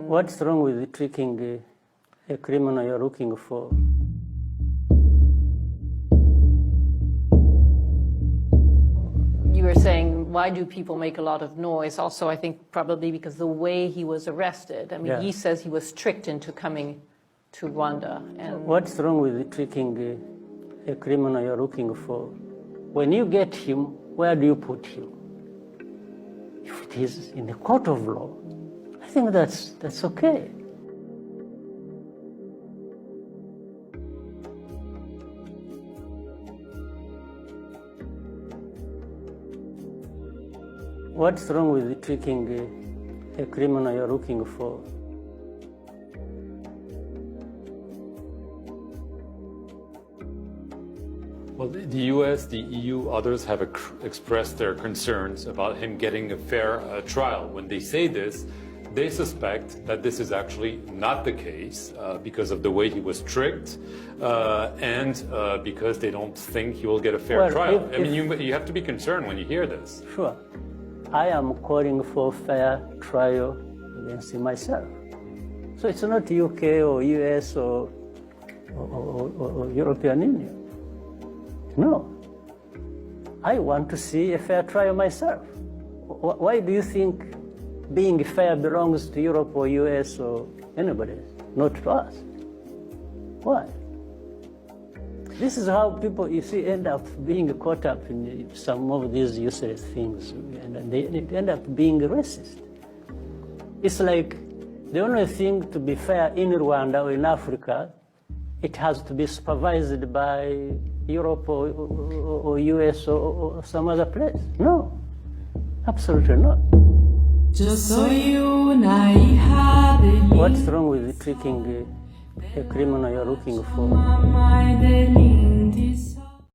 What's wrong with tricking a criminal you're looking for? You were saying, why do people make a lot of noise? Also, I think probably because the way he was arrested. I mean, Yeah. he says he was tricked into coming to Rwanda. And What's wrong with tricking a criminal you're looking for? When you get him, where do you put him? If it is in the court of law, I think that's okay. What's wrong with tricking a criminal you're looking for? Well, the US, the EU, others have expressed their concerns about him getting a fair trial. When they say this, they suspect that this is actually not the case because of the way he was tricked and because they don't think he will get a fair trial. I mean, you have to be concerned when you hear this. Sure. I am calling for fair trial against myself. So it's not UK or US or European Union. No. I want to see a fair trial myself. Why do you think being fair belongs to Europe or US or anybody, not to us? Why? This is how people, you see, end up being caught up in some of these useless things, and they end up being racist. It's like the only thing to be fair in Rwanda or in Africa, it has to be supervised by Europe or US or some other place. No, absolutely not. Just so you and I had it. What's wrong with tricking a criminal you're looking for?